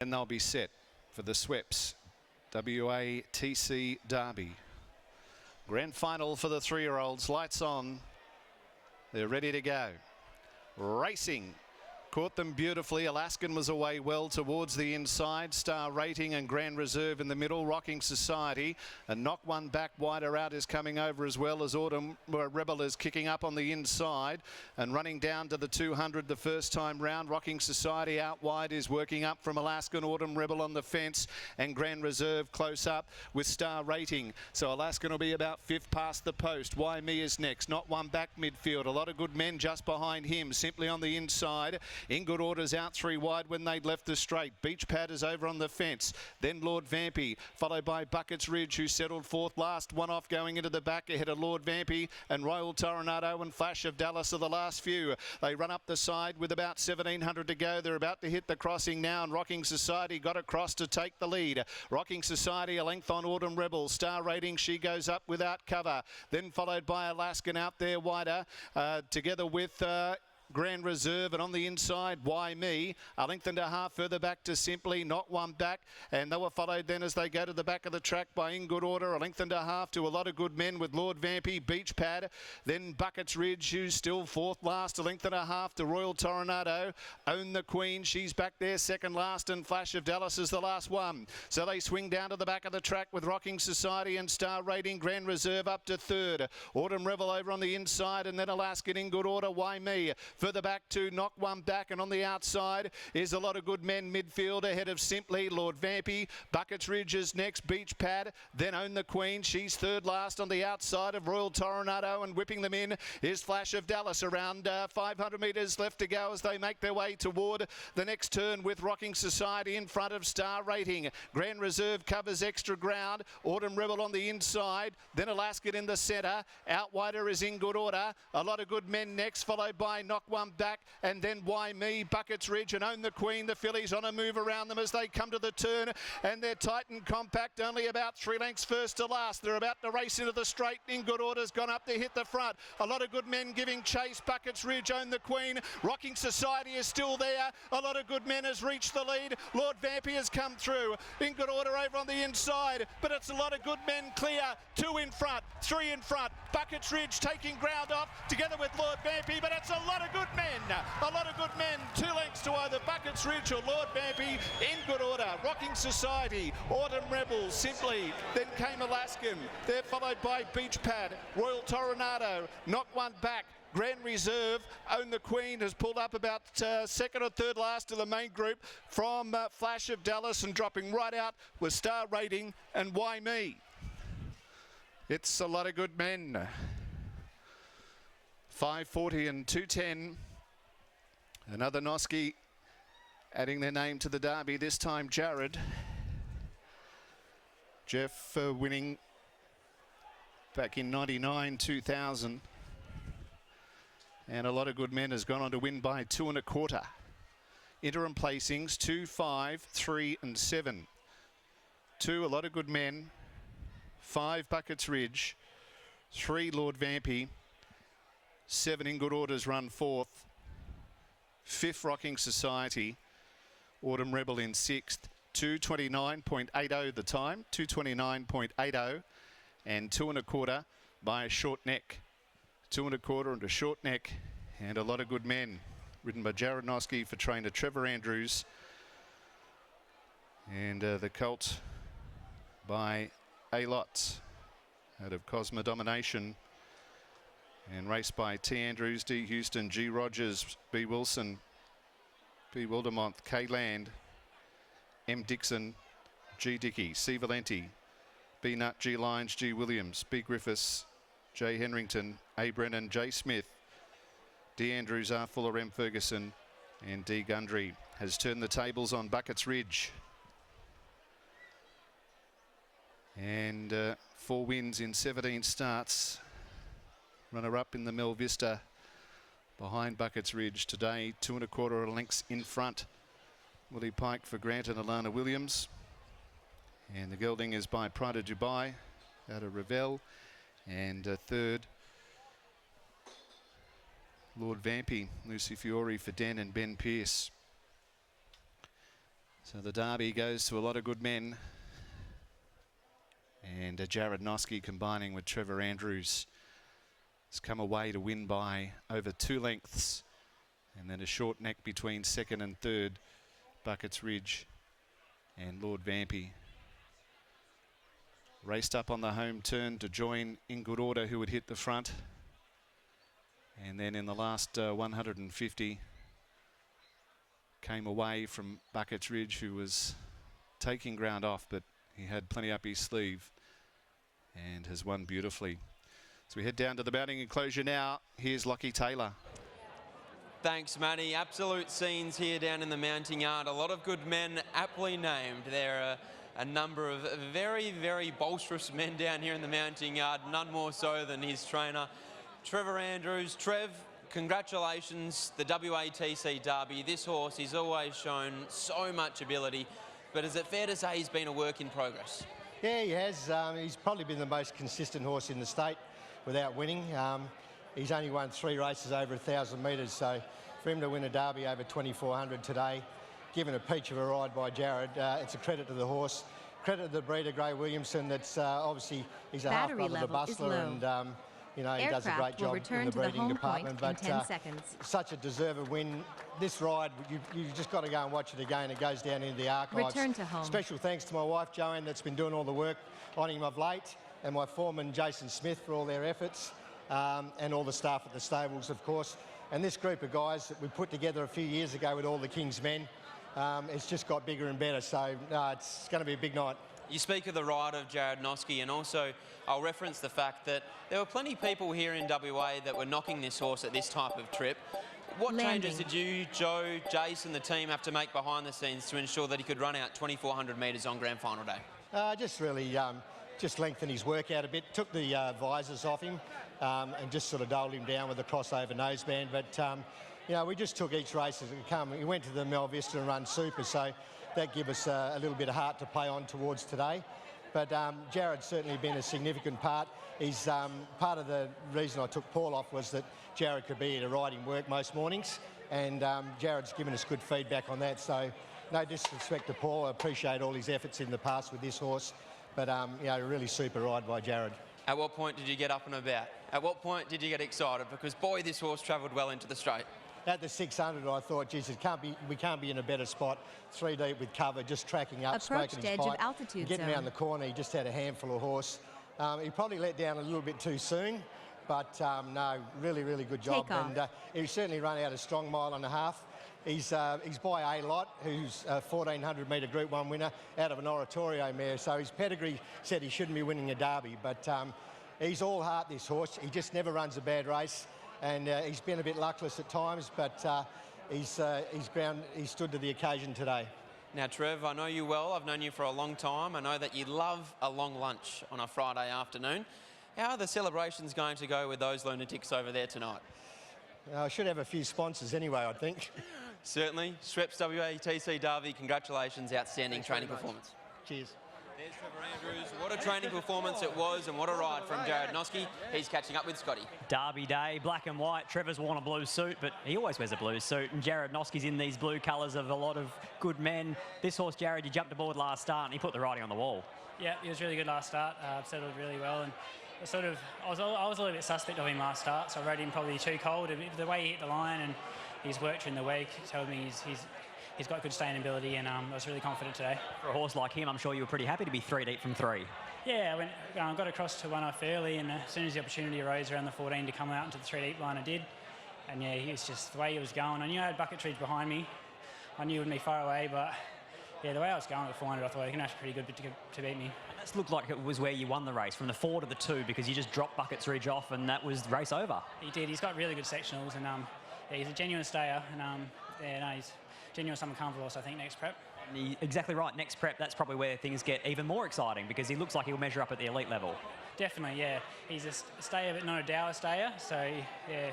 And they'll be set for the Sweps WA Derby. Grand final for the 3-year-olds. Lights on. They're ready to go. Racing. Caught them beautifully. Alaskan was away well towards the inside. Star Rating and Grand Reserve in the middle. Rocking Society. And Knock One Back wider out is coming over as well as Autumn Rebel is kicking up on the inside. And running down to the 200 the first time round. Rocking Society out wide is working up from Alaskan. Autumn Rebel on the fence. And Grand Reserve close up with Star Rating. So Alaskan will be about 5th past the post. Why Me is next. Not One Back midfield. A lot of good men just behind him. Simply on the inside. In Good Order's out 3 wide when they'd left the straight. Beach Pad is over on the fence. Then Lord Vampy, followed by Buckets Ridge, who settled 4th last. One off going into the back ahead of Lord Vampy, and Royal Tornado and Flash of Dallas are the last few. They run up the side with about 1,700 to go. They're about to hit the crossing now, and Rocking Society got across to take the lead. Rocking Society a length on Autumn Rebel. Star Rating, she goes up without cover. Then followed by Alaskan out there wider, together with Grand Reserve, and on the inside, Why Me? A length and a half further back to Simply, Not One Back, and they were followed then as they go to the back of the track by In Good Order, a length and a half to A Lot of Good Men with Lord Vampy, Beach Pad, then Buckets Ridge, who's still 4th last, a length and a half to Royal Tornado, Own the Queen, she's back there 2nd last, and Flash of Dallas is the last one. So they swing down to the back of the track with Rocking Society and Star Rating, Grand Reserve up to 3rd, Autumn Revel over on the inside, and then Alaskan In Good Order, Why Me? Further back to Knock One Back, and on the outside is A Lot of Good Men midfield ahead of Simply, Lord Vampy. Buckets Ridge is next, Beach Pad, then Own the Queen. She's 3rd last on the outside of Royal Tornado, and whipping them in is Flash of Dallas. Around 500 metres left to go as they make their way toward the next turn with Rocking Society in front of Star Rating. Grand Reserve covers extra ground. Autumn Rebel on the inside, then Alaskan in the centre. Out wider is In Good Order. A Lot of Good Men next, followed by Knock One Back, and then Why Me? Buckets Ridge and Own the Queen. The fillies on a move around them as they come to the turn, and they're tight and compact, only about 3 lengths first to last. They're about to race into the straight. In Good Order's gone up to hit the front. A Lot of Good Men giving chase. Buckets Ridge, Own the Queen. Rocking Society is still there. A Lot of Good Men has reached the lead. Lord Vampy has come through. In Good Order over on the inside, but it's A Lot of Good Men clear. 2 in front, 3 in front. Buckets Ridge taking ground off together with Lord Vampy, but it's A Lot of Good Men. A Lot of Good Men, 2 lengths to either Buckets Ridge or Lord Vampy. In Good Order, Rocking Society, Autumn Rebel, Simply, then came Alaskan. They're followed by Beach Pad, Royal Tornado, Knock One Back, Grand Reserve. Own the Queen has pulled up about 2nd or 3rd last to the main group from Flash of Dallas, and dropping right out with Star Rating and Why Me? It's A Lot of Good Men. 540 and 210. Another Noski adding their name to the Derby, this time Jared. Jeff winning back in 99, 2000. And A Lot of Good Men has gone on to win by 2 1/4. Interim placings 2, 5, 3 and 7. 2 A Lot of Good Men, 5 Buckets Ridge, 3 Lord Vampy, 7 In Good Order's run 4th, 5th Rocking Society, Autumn Rebel in 6th, 2:29.80 the time, 2:29.80, and 2 1/4 by a short neck. 2 1/4 and a short neck, and A Lot of Good Men, ridden by Jared Noski for trainer Trevor Andrews, and the colt by A-Lot out of Cosmo Domination, and raced by T. Andrews, D. Houston, G. Rogers, B. Wilson, B. Wildermonth, K. Land, M. Dixon, G. Dickey, C. Valenti, B. Nut, G. Lyons, G. Williams, B. Griffiths, J. Henrington, A. Brennan, J. Smith, D. Andrews, R. Fuller, M. Ferguson, and D. Gundry has turned the tables on Buckets Ridge. And 4 wins in 17 starts. Runner-up in the Mel Vista behind Buckets Ridge today. 2 1/4 lengths in front. Willie Pike for Grant and Alana Williams. And the gelding is by Pride of Dubai out of Ravel. And 3rd, Lord Vampy, Lucy Fiore for Den and Ben Pearce. So the Derby goes to a lot of good men. And Jared Noski combining with Trevor Andrews has come away to win by over 2 lengths. And then a short neck between second and third, Buckets Ridge and Lord Vampy. Raced up on the home turn to join In Good Order, who would hit the front. And then in the last 150, came away from Buckets Ridge, who was taking ground off, but he had plenty up his sleeve and has won beautifully. So we head down to the mounting enclosure now. Here's Lockie Taylor. Thanks, Matty. Absolute scenes here down in the mounting yard. A lot of good men aptly named. There are a number of very, very boisterous men down here in the mounting yard, none more so than his trainer, Trevor Andrews. Trev, congratulations, the WATC Derby. This horse has always shown so much ability, but is it fair to say he's been a work in progress? Yeah, he has. He's probably been the most consistent horse in the state without winning. He's only won 3 races over 1,000 metres, so for him to win a Derby over 2,400 today, given a peach of a ride by Jared, it's a credit to the horse. Credit to the breeder, Gray Williamson, that's obviously, he's a half-brother to Bustler, and you know, he does a great job in the breeding department, but such a deserved win. This ride, you just got to go and watch it again. It goes down into the archives. Return to home. Special thanks to my wife, Joanne, that's been doing all the work on him of late, and my foreman, Jason Smith, for all their efforts. And all the staff at the stables, of course. And this group of guys that we put together a few years ago with all the King's men, it's just got bigger and better. So it's going to be a big night. You speak of the ride of Jared Noski, and also I'll reference the fact that there were plenty of people here in WA that were knocking this horse at this type of trip. What changes did you, Joe, Jace and the team have to make behind the scenes to ensure that he could run out 2,400 metres on grand final day? Just really just lengthened his work out a bit, took the visors off him, and just sort of doled him down with the crossover noseband. But, you know, we just took each race as it come. We went to the Mel Vista and run super, so that gave us a little bit of heart to play on towards today. But Jared's certainly been a significant part. He's part of the reason I took Paul off was that Jared could be here to ride him work most mornings, and Jared's given us good feedback on that. So no disrespect to Paul, I appreciate all his efforts in the past with this horse, but you know, a really super ride by Jared. At what point did you get up and about? At what point did you get excited? Because boy, this horse travelled well into the straight. At the 600, I thought, geez, we can't be in a better spot. 3 deep with cover, just tracking up, smoking his pipe, getting around the corner. He just had a handful of horse. He probably let down a little bit too soon, but no, really, really good job. And he certainly run out a strong 1.5 miles. He's by A Lot, who's a 1,400 metre Group 1 winner out of an Oratorio mare. So his pedigree said he shouldn't be winning a Derby, but he's all heart, this horse. He just never runs a bad race, and he's been a bit luckless at times, but he stood to the occasion today. Now, Trev, I know you well. I've known you for a long time. I know that you love a long lunch on a Friday afternoon. How are the celebrations going to go with those lunatics over there tonight? I should have a few sponsors anyway, I think. Certainly. Schweppes WATC Derby, congratulations, outstanding training performance. Cheers. There's Trevor Andrews. What a training performance it was, and what a ride from Jared Noski. He's catching up with Scotty. Derby day, black and white. Trevor's worn a blue suit, but he always wears a blue suit, and Jared Noski's in these blue colours of a lot of good men. This horse, Jared, you jumped aboard last start, and he put the writing on the wall. Yeah, he was really good last start. Settled really well, and I was a little bit suspect of him last start, so I rode him probably too cold. The way he hit the line and his work during the week told me he's got good staying ability, and I was really confident today. For a horse like him, I'm sure you were pretty happy to be 3 deep from 3. Yeah, I got across to 1 off early, and as soon as the opportunity arose around the 14 to come out into the 3 deep line, I did. And yeah, he was just the way he was going. I knew I had Bucket Ridge behind me. I knew it would be far away, but yeah, the way I was going at 400, I thought he was pretty good to beat me. And that looked like it was where you won the race, from the 4 to the 2, because you just dropped Buckets Ridge off, and that was the race over. He did. He's got really good sectionals, and yeah, he's a genuine stayer, and yeah, no, he's genuine summer carnival horse, I think, next prep. Exactly right. Next prep, that's probably where things get even more exciting, because he looks like he'll measure up at the elite level. Definitely, yeah. He's a stayer, but not a dour stayer. So yeah,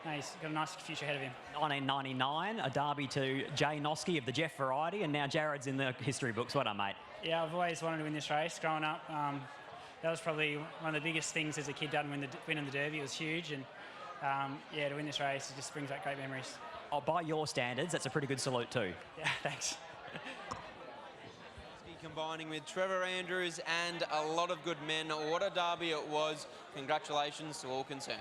no, he's got a nice future ahead of him. 1999, a Derby to Jay Noski of the Jeff variety, and now Jared's in the history books. Well done, mate. Yeah, I've always wanted to win this race. Growing up, that was probably one of the biggest things as a kid. Done winning the Derby, it was huge, and yeah, to win this race, it just brings back great memories. Oh, by your standards, that's a pretty good salute too. Yeah, thanks. combining with Trevor Andrews and a lot of good men. What a derby it was. Congratulations to all concerned.